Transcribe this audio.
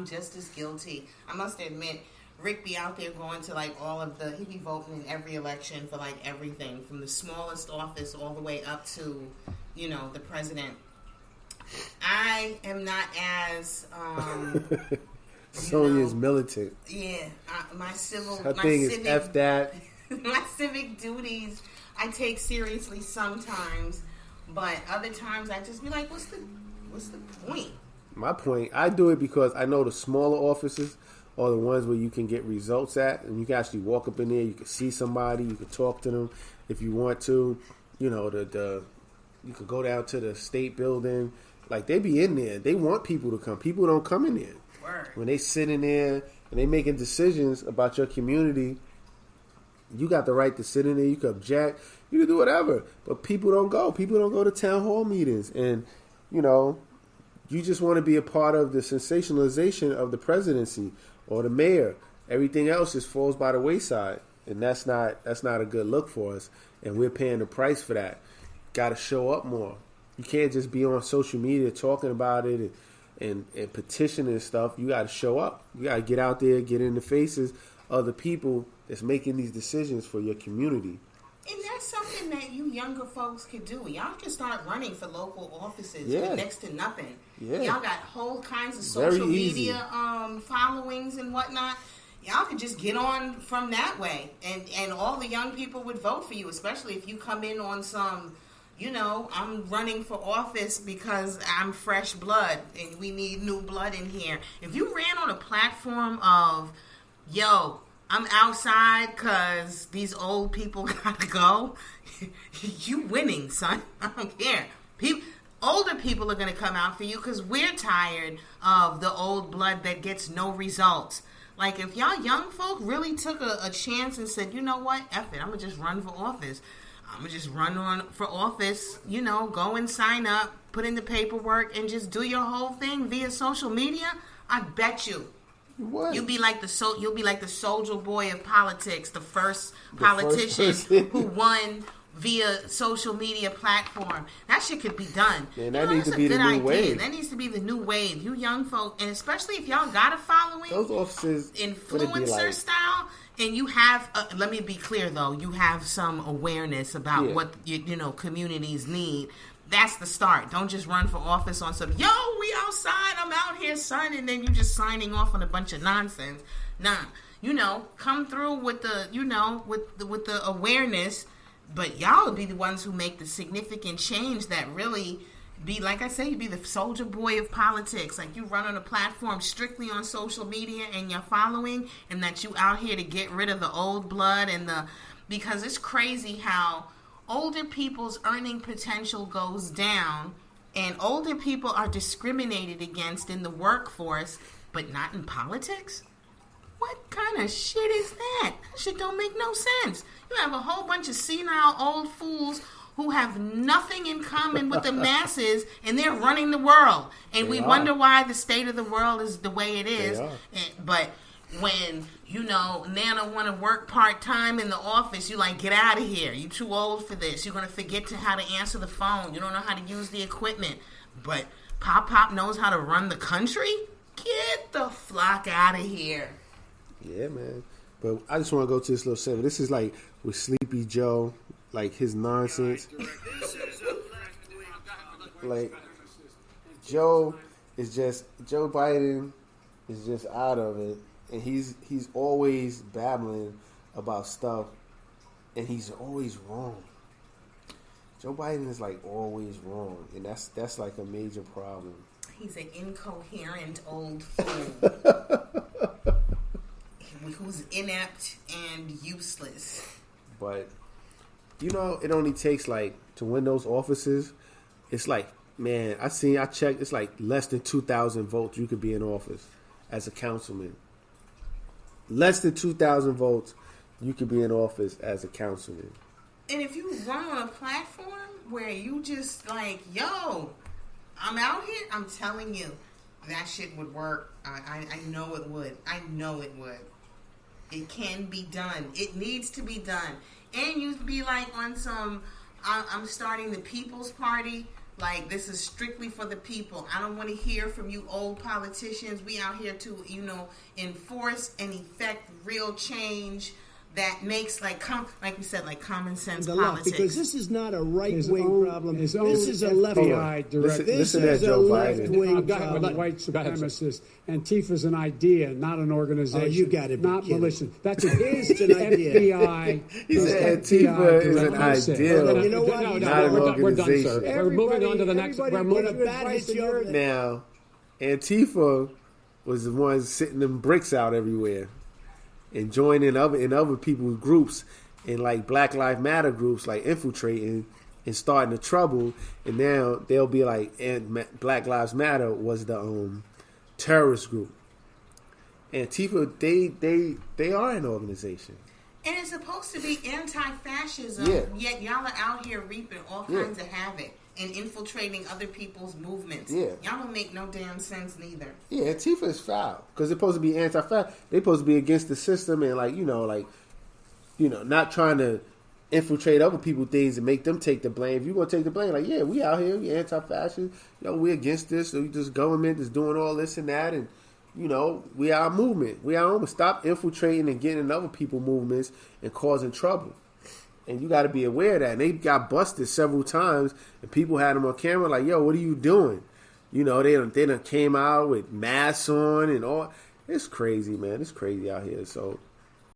just as guilty. I must admit, Rick be out there going to like he be voting in every election for like everything, from the smallest office all the way up to, the president. I am not as Sonia's militant. Yeah, my thing is F that. My civic duties I take seriously sometimes, but other times I just be like, what's the point? My point, I do it because I know the smaller offices are the ones where you can get results at, and you can actually walk up in there, you can see somebody, you can talk to them if you want to. You could go down to the state building. Like, they be in there. They want people to come. People don't come in there. Word. When they sit in there and they making decisions about your community, you got the right to sit in there. You can object. You can do whatever. But people don't go. People don't go to town hall meetings. And, you just want to be a part of the sensationalization of the presidency or the mayor. Everything else just falls by the wayside. And that's not a good look for us. And we're paying the price for that. Got to show up more. You can't just be on social media talking about it and petitioning and stuff. You got to show up. You got to get out there, get in the faces of the people that's making these decisions for your community. And that's something that you younger folks could do. Y'all can start running for local offices with next to nothing. Yeah. Y'all got whole kinds of social media followings and whatnot. Y'all could just get on from that way. And all the young people would vote for you, especially if you come in on some, I'm running for office because I'm fresh blood and we need new blood in here. If you ran on a platform of, I'm outside because these old people gotta go, you winning, son. I don't care. Older people are going to come out for you because we're tired of the old blood that gets no results. Like, if y'all young folk really took a chance and said, you know what, F it, I'm going to just run for office. I'm going to just run for office, go and sign up, put in the paperwork, and just do your whole thing via social media, I bet you. What? You'll be like the soldier boy of politics, the first politician who won via social media platform. That shit could be done. Man, that needs to be the new wave. That needs to be the new wave. You young folk, and especially if y'all got a following, those offices, influencer style, and you have. Let me be clear though, you have some awareness about what communities need. That's the start. Don't just run for office on some, we outside, I'm out here, son, and then you just signing off on a bunch of nonsense. Nah, come through with the, with the awareness, but y'all will be the ones who make the significant change that really be, like I say, you be the soldier boy of politics. Like, you run on a platform strictly on social media and you're following, and that you out here to get rid of the old blood because it's crazy how older people's earning potential goes down, and older people are discriminated against in the workforce, but not in politics? What kind of shit is that? That shit don't make no sense. You have a whole bunch of senile old fools who have nothing in common with the masses, and they're running the world. And we wonder why the state of the world is the way it is. But when, Nana want to work part-time in the office, you like, get out of here. You too old for this. You're going to forget how to answer the phone. You don't know how to use the equipment. But Pop knows how to run the country? Get the flock out of here. Yeah, man. But I just want to go to this little segment. This is like with Sleepy Joe, like his nonsense. Like, Joe Biden is just out of it. And he's always babbling about stuff, and he's always wrong. Joe Biden is like always wrong, and that's like a major problem. He's an incoherent old fool who's inept and useless. But it only takes to win those offices. It's like, man, I checked. It's like less than 2,000 votes you could be in office as a councilman. Less than 2,000 votes, you could be in office as a councilman. And if you run on a platform where you just like, I'm out here, I'm telling you, that shit would work. I know it would. I know it would. It can be done. It needs to be done. And you'd be like on some, I'm starting the People's Party. Like, this is strictly for the people. I don't want to hear from you old politicians. We out here to, enforce and effect real change that makes, like we said, like common sense politics. Because this is not a right-wing problem. This is a left-wing. This is a left-wing problem. With white supremacists. Antifa's an idea, not an organization. Oh, you got to be not kidding. militia. That's an idea. He said Antifa is an idea. You know what? Not an organization. We're done, sir. We're moving on to the next. We're moving Now, Antifa was the ones sitting them bricks out everywhere and joining other people's groups and like Black Lives Matter groups, like infiltrating and starting the trouble. And now they'll be like, and Black Lives Matter was the terrorist group. Antifa, they are an organization. And it's supposed to be anti-fascism, yet y'all are out here reaping all kinds of havoc and infiltrating other people's movements. Yeah. Y'all don't make no damn sense neither. Yeah, Antifa is foul because they're supposed to be anti-fascist. They're supposed to be against the system and not trying to infiltrate other people's things and make them take the blame. If you're going to take the blame, like, yeah, we out here, we anti-fascist, we against this, so this government is doing all this and that, and, we our movement. We our own. Stop infiltrating and getting in other people's movements and causing trouble. And you got to be aware of that. And they got busted several times, and people had them on camera like, yo, what are you doing? They done came out with masks on and all. It's crazy, man. It's crazy out here. So